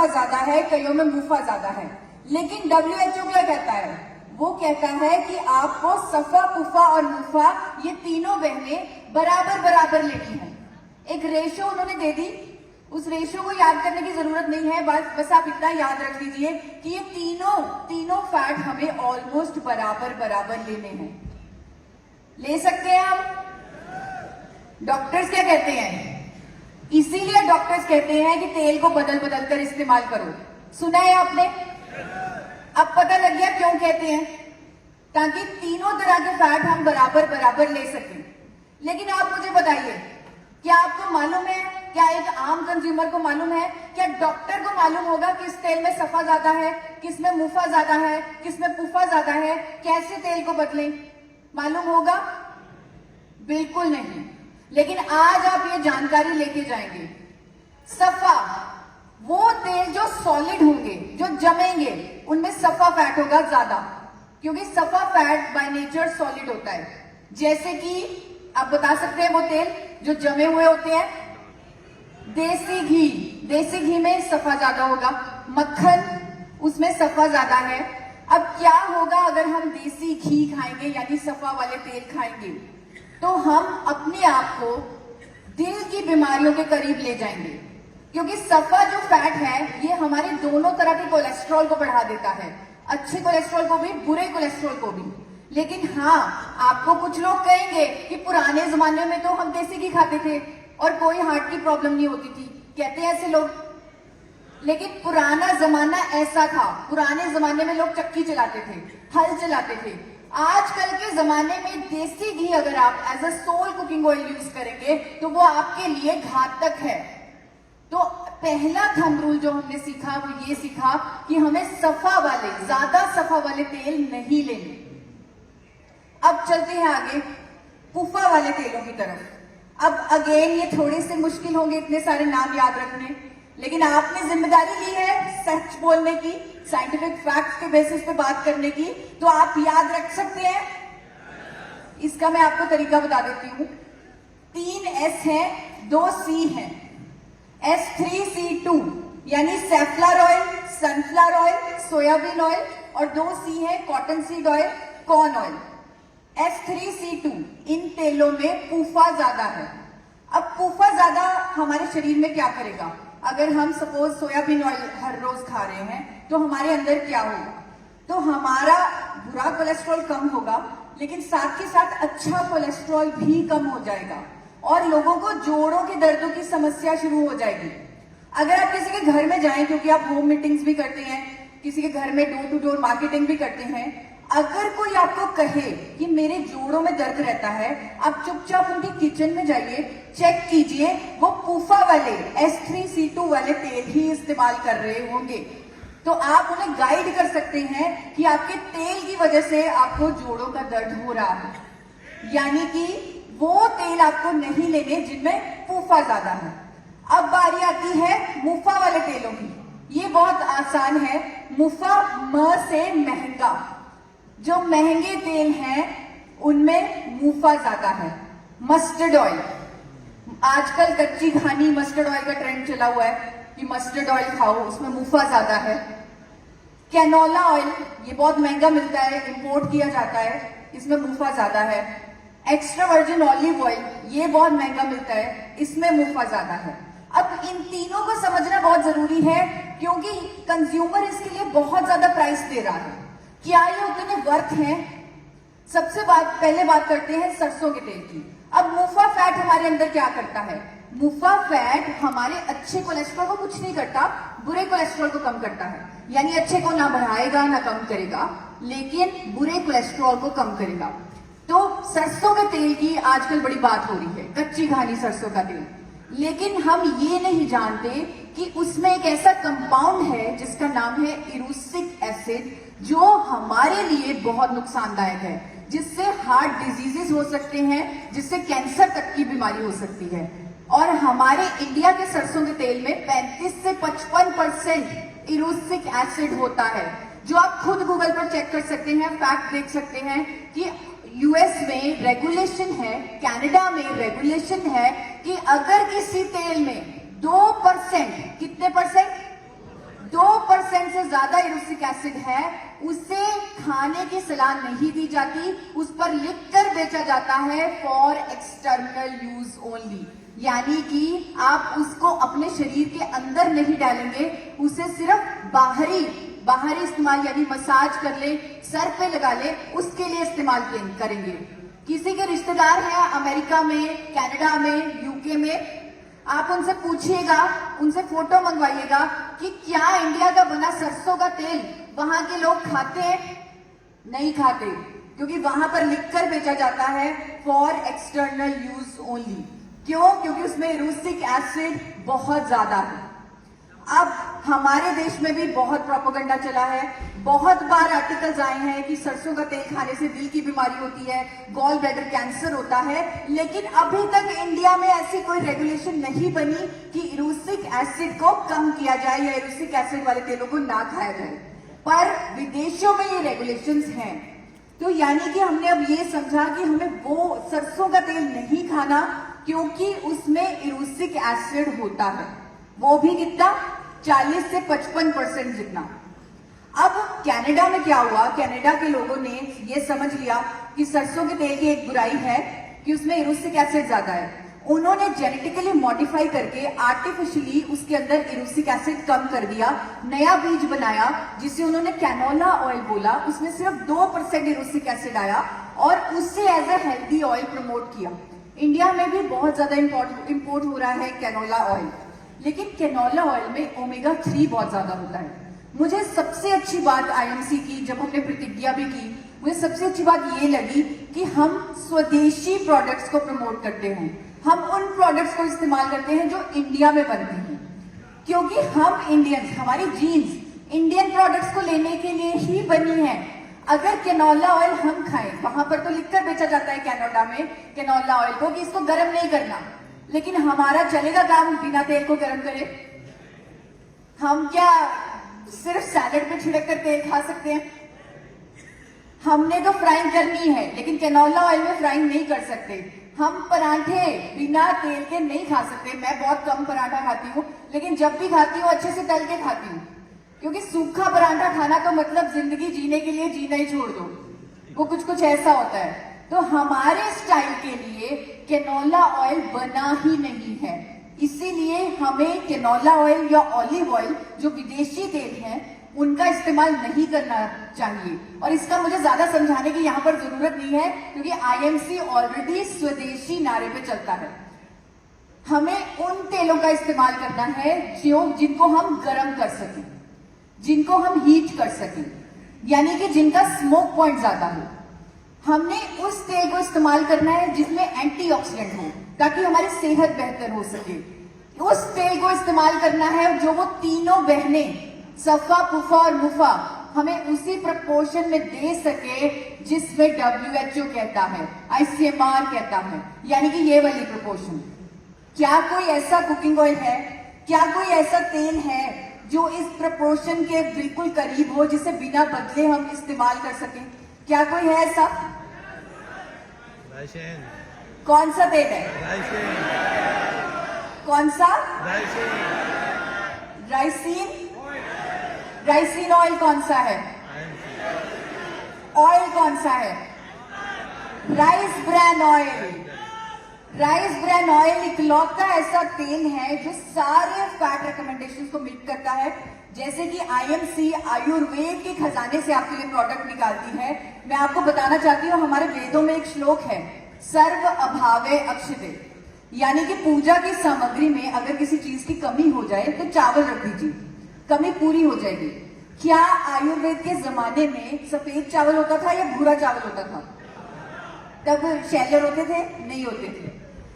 सफा ज्यादा है, कईयों में मुफा ज्यादा है। लेकिन WHO क्या कहता है? वो कहता है कि आपको सफा, पुफा और मुफा ये तीनों बहनें बराबर बराबर लेनी है। एक रेशो उन्होंने दे दी, उस रेशो को याद करने की जरूरत नहीं है, बस आप इतना याद रख लीजिए कि ये तीनों फैट हमें ऑलमोस्ट बराबर बराबर लेने हैं। ले सकते हैं हम? डॉक्टर्स क्या कहते हैं? इसीलिए डॉक्टर्स कहते हैं कि तेल को बदल बदल कर इस्तेमाल करो। सुना है आपने? अब पता लग गया क्यों कहते हैं, ताकि तीनों तरह के फैट हम बराबर बराबर ले सकें। लेकिन आप मुझे बताइए, क्या आपको मालूम है, क्या एक आम कंज्यूमर को मालूम है, क्या डॉक्टर को मालूम होगा किस तेल में सफा ज्यादा है, किस में मुफा ज्यादा है, किस में पुफा ज्यादा है, कैसे तेल को बदलें? मालूम होगा? बिल्कुल नहीं। लेकिन आज आप ये जानकारी लेके जाएंगे। सफा वो तेल जो सॉलिड होंगे, जो जमेंगे, उनमें सफा फैट होगा ज्यादा, क्योंकि सफा फैट बाय नेचर सॉलिड होता है। जैसे कि आप बता सकते हैं वो तेल जो जमे हुए होते हैं, देसी घी में सफा ज्यादा होगा, मक्खन उसमें सफा ज्यादा है। अब क्या होगा अगर हम देसी घी खाएंगे यानी सफा वाले तेल खाएंगे, तो हम अपने आप को दिल की बीमारियों के करीब ले जाएंगे, क्योंकि सफा जो फैट है ये हमारे दोनों तरह के कोलेस्ट्रॉल को बढ़ा देता है, अच्छे कोलेस्ट्रॉल को भी, बुरे कोलेस्ट्रॉल को भी। लेकिन हाँ, आपको कुछ लोग कहेंगे कि पुराने जमाने में तो हम देसी घी खाते थे और कोई हार्ट की प्रॉब्लम नहीं होती थी, कहते हैं ऐसे लोग। लेकिन पुराना जमाना ऐसा था, पुराने जमाने में लोग चक्की चलाते थे, हल चलाते थे। आजकल के जमाने में देसी घी अगर आप as a sole cooking oil use करेंगे तो वो आपके लिए घातक है। तो पहला थंब रूल जो हमने सीखा वो ये सीखा कि हमें सफा वाले, ज्यादा सफा वाले तेल नहीं लेने। अब चलते हैं आगे पुफा वाले तेलों की तरफ। अब अगेन ये थोड़े से मुश्किल होंगे इतने सारे नाम याद रखने, लेकिन आपने जिम्मेदारी ली है सच बोलने की, साइंटिफिक फैक्ट के बेसिस पे बात करने की, तो आप याद रख सकते हैं। इसका मैं आपको तरीका बता देती हूं। 3 S है, 2 C है। S3C2 यानी सेफ्लॉर oil, sunflower oil, soybean oil, और 2 C है cotton seed oil, corn oil. S3C2 इन तेलों में पुफा ज्यादा है। अब पुफा ज्यादा हमारे शरीर में क्या करेगा? अगर हम सपोज सोयाबीन ऑयल हर रोज खा रहे हैं तो हमारे अंदर क्या होगा? तो हमारा बुरा कोलेस्ट्रॉल कम होगा, लेकिन साथ के साथ अच्छा कोलेस्ट्रॉल भी कम हो जाएगा और लोगों को जोड़ों के दर्दों की समस्या शुरू हो जाएगी। अगर आप किसी के घर में जाएं, क्योंकि आप होम मीटिंग्स भी करते हैं, किसी के घर में डोर टू डोर मार्केटिंग भी करते हैं, अगर कोई आपको कहे कि मेरे जोड़ों में दर्द रहता है, आप चुपचाप उनके किचन में जाइए, चेक कीजिए वो पुफा वाले S3C2 वाले तेल ही इस्तेमाल कर रहे होंगे। तो आप उन्हें गाइड कर सकते हैं कि आपके तेल की वजह से आपको जोड़ों का दर्द हो रहा है, यानी कि वो तेल आपको नहीं लेने जिनमें पुफा ज्यादा है। अब बारी आती है मुफा वाले तेलों की। ये बहुत आसान है। मुफा म से महंगा, जो महंगे तेल हैं उनमें मुफा ज्यादा है। मस्टर्ड ऑयल, आजकल कच्ची घानी मस्टर्ड ऑयल का ट्रेंड चला हुआ है कि मस्टर्ड ऑयल खाओ, उसमें मुफा ज्यादा है। कैनोला ऑयल, ये बहुत महंगा मिलता है, इंपोर्ट किया जाता है, इसमें मुफा ज्यादा है। एक्स्ट्रा वर्जिन ऑलिव ऑयल, ये बहुत महंगा मिलता है, इसमें मुफा ज्यादा है। अब इन तीनों को समझना बहुत जरूरी है, क्योंकि कंज्यूमर इसके लिए बहुत ज्यादा प्राइस दे रहा है। क्या ये उतने वर्थ हैं? सबसे पहले बात करते हैं सरसों के तेल की। अब मुफा फैट हमारे अंदर क्या करता है? मुफा फैट हमारे अच्छे कोलेस्ट्रॉल को कुछ नहीं करता, बुरे कोलेस्ट्रॉल को कम करता है। यानी अच्छे को ना बढ़ाएगा ना कम करेगा, लेकिन बुरे कोलेस्ट्रॉल को कम करेगा। तो सरसों के तेल की आजकल बड़ी बात हो रही है, कच्ची घानी सरसों का तेल। लेकिन हम ये नहीं जानते कि उसमें एक ऐसा कंपाउंड है जिसका नाम है इरूसिक एसिड, जो हमारे लिए बहुत नुकसानदायक है, जिससे हार्ट डिजीजेस हो सकते हैं, जिससे कैंसर तक की बीमारी हो सकती है। और हमारे इंडिया के सरसों के तेल में 35 से 55% इरूसिक एसिड होता है, जो आप खुद गूगल पर चेक कर सकते हैं, फैक्ट देख सकते हैं कि यूएस में रेगुलेशन है, कनाडा में रेगुलेशन है कि अगर किसी तेल में 2%, कितने परसेंट? ज्यादा इरोसिक एसिड है उसे खाने की सलाह नहीं दी जाती, उस पर लिखकर बेचा जाता है फॉर एक्सटर्नल यूज ओनली, यानी कि आप उसको अपने शरीर के अंदर नहीं डालेंगे, उसे सिर्फ बाहरी इस्तेमाल यानी मसाज कर ले, सर पे लगा ले, उसके लिए इस्तेमाल करेंगे। किसी के रिश्तेदार हैं अमेरिका में, कनाडा में, यूके में, आप उनसे पूछिएगा, उनसे फोटो मंगवाइएगा कि क्या इंडिया का बना सरसों का तेल वहां के लोग खाते हैं? नहीं खाते, क्योंकि वहां पर लिखकर बेचा जाता है फॉर एक्सटर्नल यूज ओनली। क्यों? क्योंकि उसमें इरोसिक एसिड बहुत ज्यादा है। अब हमारे देश में भी बहुत प्रोपेगेंडा चला है, बहुत बार आर्टिकल्स आए हैं कि सरसों का तेल खाने से दिल की बीमारी होती है, गॉल ब्लैडर कैंसर होता है, लेकिन अभी तक इंडिया में ऐसी कोई रेगुलेशन नहीं बनी कि इरोसिक एसिड को कम किया जाए या इरोसिक एसिड वाले तेलों को ना खाया जाए। पर विदेशों में ये रेगुलेशंस हैं, तो यानी कि हमने अब ये समझा कि हमें वो सरसों का तेल नहीं खाना क्योंकि उसमें इरोसिक एसिड होता है, वो भी कितना 40 से 55% जितना। अब कनाडा में क्या हुआ, कनाडा के लोगों ने ये समझ लिया कि सरसों के तेल की एक बुराई है कि उसमें इरोसिक एसिड ज्यादा है। उन्होंने जेनेटिकली मॉडिफाई करके आर्टिफिशियली उसके अंदर इरोसिक एसिड कम कर दिया, नया बीज बनाया जिसे उन्होंने कैनोला ऑयल बोला, उसमें सिर्फ 2% इरोसिक एसिड आया और उससे as a healthy oil promote किया। इंडिया में भी बहुत ज्यादा इंपोर्ट हो रहा है कैनोला ऑयल, लेकिन कैनोला ऑयल में ओमेगा 3 बहुत ज्यादा होता है। मुझे सबसे अच्छी बात आईएमसी की, जब हमने प्रतिज्ञा भी की, मुझे सबसे अच्छी बात ये लगी कि हम स्वदेशी प्रोडक्ट्स को प्रमोट करते हैं, हम उन प्रोडक्ट्स को इस्तेमाल करते हैं जो इंडिया में बनते हैं, क्योंकि हम इंडियंस, हमारी जीन्स इंडियन प्रोडक्ट्स को लेने के लिए ही बनी है। अगर कैनोला ऑयल हम खाएं, वहां पर तो लिखकर बेचा जाता है कनाडा में कैनोला ऑयल को कि इसको गर्म नहीं करना, लेकिन हमारा चलेगा काम बिना तेल को गर्म करे? हम क्या सिर्फ सैलेड पे छिड़क कर तेल खा सकते हैं? हमने तो फ्राइंग करनी है, लेकिन कैनोला ऑयल में फ्राइंग नहीं कर सकते। हम पराठे बिना तेल के नहीं खा सकते। मैं बहुत कम पराठा खाती हूँ, लेकिन जब भी खाती हूँ अच्छे से तल के खाती हूँ, क्योंकि सूखा पराठा खाना तो मतलब जिंदगी जीने के लिए जीना ही छोड़ दो, वो कुछ ऐसा होता है। तो हमारे स्टाइल के लिए कैनोला ऑयल बना ही नहीं है, इसीलिए हमें कैनोला ऑयल या ऑलिव ऑयल जो विदेशी तेल हैं उनका इस्तेमाल नहीं करना चाहिए। और इसका मुझे ज्यादा समझाने की यहाँ पर जरूरत नहीं है, क्योंकि आईएमसी ऑलरेडी स्वदेशी नारे पे चलता है। हमें उन तेलों का इस्तेमाल करना है जिनको हम गर्म कर सकें, जिनको हम हीट कर सकें, यानी कि जिनका स्मोक पॉइंट ज्यादा हो। हमने उस तेल को इस्तेमाल करना है जिसमें एंटीऑक्सीडेंट हो, ताकि हमारी सेहत बेहतर हो सके। उस तेल को इस्तेमाल करना है जो वो तीनों बहनें सफा, पुफा और मुफा हमें उसी प्रपोर्शन में दे सके जिसमें WHO कहता है, ICMR कहता है, यानी कि ये वाली प्रपोर्शन। क्या कोई ऐसा कुकिंग ऑयल है, क्या कोई ऐसा तेल है जो इस प्रपोर्शन के बिल्कुल करीब हो, जिसे बिना बदले हम इस्तेमाल कर सकें? क्या कोई है ऐसा? कौन सा तेल है? कौन सा? राइसिन। राइसिन ऑयल कौन सा है? ऑयल कौन सा है? Rice bran oil. Rice bran oil इकलौता ऐसा तेल है जो सारे फैट रिकमेंडेशंस को मीट करता है। जैसे कि आईएमसी आयुर्वेद के खजाने से आपके लिए प्रोडक्ट निकालती है। मैं आपको बताना चाहती हूँ, हमारे वेदों में एक श्लोक है, सर्व अभावे अक्षते, यानी कि पूजा की सामग्री में अगर किसी चीज की कमी हो जाए तो चावल रख दीजिए, कमी पूरी हो जाएगी। क्या आयुर्वेद के जमाने में सफेद चावल होता था या भूरा चावल होता था? तब शैलर होते थे? नहीं होते थे।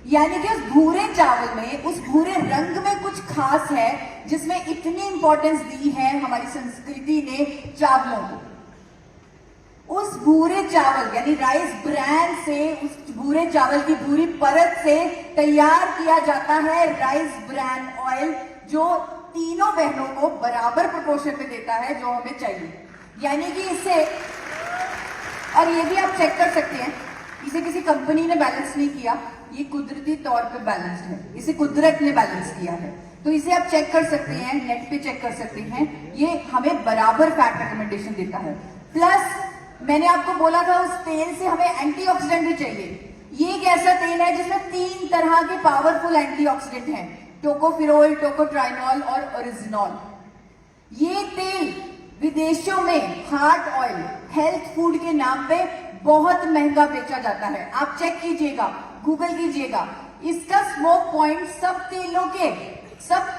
यानी कि उस भूरे चावल में, उस भूरे रंग में कुछ खास है, जिसमें इतनी इंपॉर्टेंस दी है हमारी संस्कृति ने चावलों को। उस भूरे चावल यानी राइस ब्रैन से, उस भूरे चावल की भूरी परत से तैयार किया जाता है राइस ब्रैन ऑयल, जो तीनों बहनों को बराबर प्रोपोर्शन में देता है जो हमें चाहिए। यानी कि इसे, और ये भी आप चेक कर सकते हैं, इसे किसी कंपनी ने बैलेंस नहीं किया, ये कुदरती तौर पे बैलेंस्ड है, इसे कुदरत ने बैलेंस किया है। तो इसे आप चेक कर सकते हैं, नेट पे चेक कर सकते हैं, ये हमें बराबर फैट रिकमेंडेशन देता है। प्लस मैंने आपको बोला था उस तेल से हमें एंटीऑक्सीडेंट भी चाहिए। ये एक ऐसा तेल है जिसमें 3 तरह के पावरफुल एंटीऑक्सीडेंट हैं, टोकोफिरोल, टोकोट्राइनॉल और ओरिजिनॉल। ये तेल विदेशों में हार्ट ऑयल, हेल्थ फूड के नाम पे बहुत महंगा बेचा जाता है। आप चेक कीजिएगा, गूगल कीजिएगा, इसका स्मोक पॉइंट सब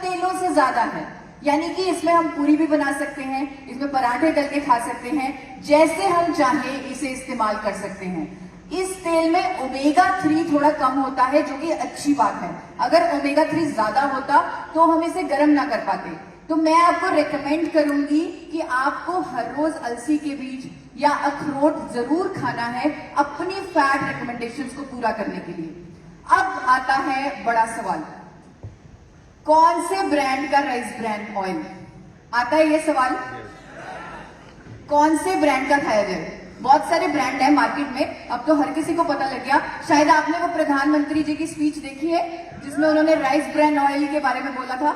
तेलों से ज्यादा है। यानी कि इसमें हम पूरी भी बना सकते हैं, इसमें पराठे तल के खा सकते हैं, जैसे हम चाहें इसे इस्तेमाल कर सकते हैं। इस तेल में ओमेगा 3 थोड़ा कम होता है, जो कि अच्छी बात है। अगर ओमेगा 3 ज्यादा होता तो हम इसे गर्म ना कर पाते। तो मैं आपको रेकमेंड करूंगी कि आपको हर रोज अलसी के बीज या अखरोट जरूर खाना है अपनी फैट रिकमेंडेशंस को पूरा करने के लिए। अब आता है बड़ा सवाल, कौन से ब्रांड का राइस ब्रान ऑयल आता है? ये सवाल कौन से ब्रांड का खाया जाए? बहुत सारे ब्रांड है मार्केट में, अब तो हर किसी को पता लग गया। शायद आपने वो प्रधानमंत्री जी की स्पीच देखी है जिसमें उन्होंने राइस ब्रान ऑयल के बारे में बोला था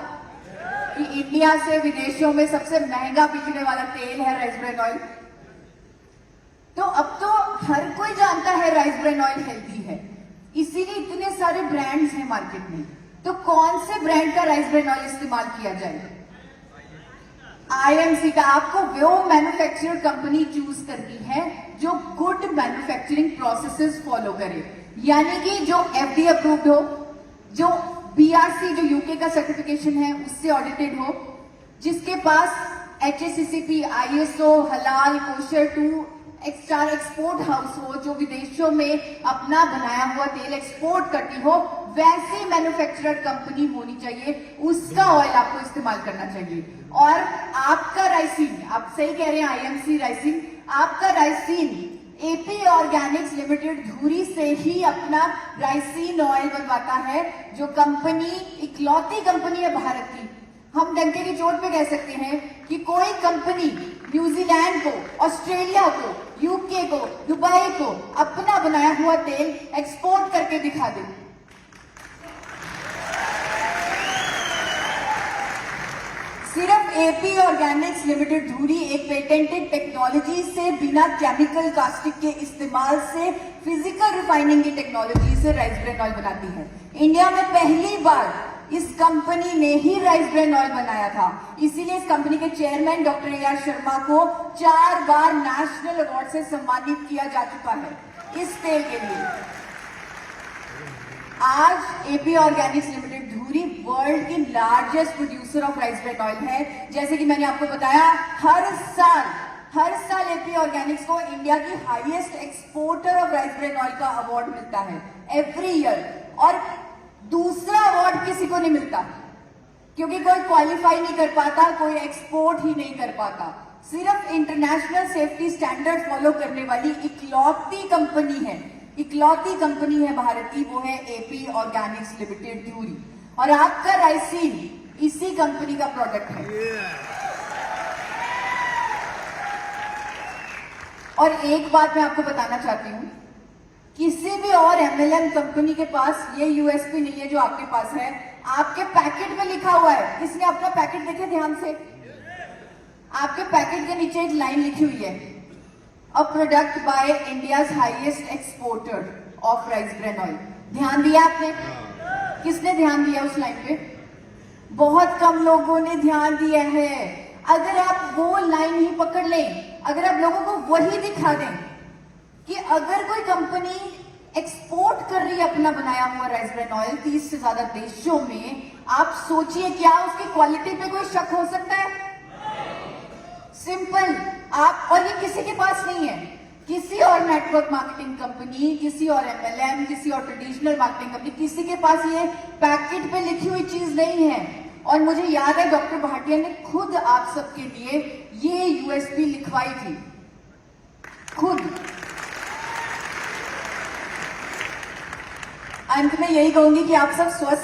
कि इंडिया से विदेशों में सबसे महंगा बिकने वाला तेल है राइस ब्रान ऑयल। तो अब तो हर कोई जानता है राइस ब्रान ऑयल हेल्दी है, इसीलिए इतने सारे ब्रांड्स हैं मार्केट में। तो कौन से ब्रांड का राइस ब्रान ऑयल इस्तेमाल किया जाए? आईएमसी का। आपको वो मैन्युफैक्चरर कंपनी चूज करनी है जो गुड मैन्युफैक्चरिंग प्रोसेसेस फॉलो करे, यानी कि जो एफडीए अप्रूव्ड हो, जो बीआरसी जो यूके का सर्टिफिकेशन है उससे ऑडिटेड हो, जिसके पास एचएसीसीपी, आईएसओ, हलाल, कोशर 2 एक्सपोर्ट हाउस हो, जो विदेशों में अपना बनाया हुआ तेल एक्सपोर्ट करती हो, वैसी मैन्युफैक्चरर कंपनी होनी चाहिए। उसका ऑयल आपको इस्तेमाल करना चाहिए। और आपका राइसिन, आप सही कह रहे हैं, आईएमसी राइसिन, आपका राइसिन एपी ऑर्गेनिक्स लिमिटेड धुरी से ही अपना राइसिन ऑयल बनवाता है, जो कंपनी इकलौती कंपनी है भारत की। हम डंके की चोट पे कह सकते हैं कि कोई कंपनी न्यूजीलैंड को, ऑस्ट्रेलिया को, यूके को, दुबई को अपना बनाया हुआ तेल एक्सपोर्ट करके दिखा दे। सिर्फ एपी ऑर्गेनिक्स लिमिटेड धुरी एक पेटेंटेड टेक्नोलॉजी से, बिना केमिकल कास्टिक के इस्तेमाल से, फिजिकल रिफाइनिंग की टेक्नोलॉजी से राइस ब्रान ऑयल बनाती है। इंडिया में पहली बार इस कंपनी ने ही राइस ब्रान ऑयल बनाया था। इसीलिए इस कंपनी के chairman doctor A R Sharma को 4 बार नेशनल अवार्ड से सम्मानित किया जा चुका है इस तेल के लिए। आज एपी ऑर्गेनिक्स लिमिटेड धुरी वर्ल्ड की largest producer of rice bran oil है। जैसे कि मैंने आपको बताया, हर साल एपी ऑर्गेनिक्स को इंडिया की highest exporter of rice bran oil का अवार्ड मिलता है एवरी ईयर। और दूसरा अवार्ड किसी को नहीं मिलता, क्योंकि कोई क्वालिफाई नहीं कर पाता, कोई एक्सपोर्ट ही नहीं कर पाता। सिर्फ इंटरनेशनल सेफ्टी स्टैंडर्ड फॉलो करने वाली इकलौती कंपनी है भारत की, वो है एपी ऑर्गेनिक्स लिमिटेड धुरी। और आपका राइसिन इसी कंपनी का प्रोडक्ट है। और एक बात मैं आपको बताना चाहती हूं, किसी भी और एमएलएम कंपनी के पास ये यूएसपी नहीं है जो आपके पास है। आपके पैकेट में लिखा हुआ है, किसने अपना पैकेट देखे ध्यान से? आपके पैकेट के नीचे एक लाइन लिखी हुई है, a product by India's highest exporter of rice bran oil. ध्यान दिया आपने? किसने ध्यान दिया उस लाइन पे? बहुत कम लोगों ने ध्यान दिया है। अगर आप वो लाइन ही पकड़ लें, अगर आप लोगों को वही दिखा दें कि अगर कोई कंपनी एक्सपोर्ट कर रही है अपना बनाया हुआ राइस ब्रान ऑयल 30 से ज्यादा देशों में, आप सोचिए क्या उसकी क्वालिटी पे कोई शक हो सकता है? सिंपल। आप, और ये किसी के पास नहीं है, किसी और नेटवर्क मार्केटिंग कंपनी, किसी और एमएलएम, किसी और ट्रेडिशनल मार्केटिंग कंपनी, किसी के पास ये पैकेट पे लिखी हुई चीज नहीं है। और मुझे याद है डॉक्टर भाटिया ने खुद आप सबके लिए ये यूएसपी लिखवाई थी, खुद। अंत में यही कहूंगी कि आप सब स्वस्थ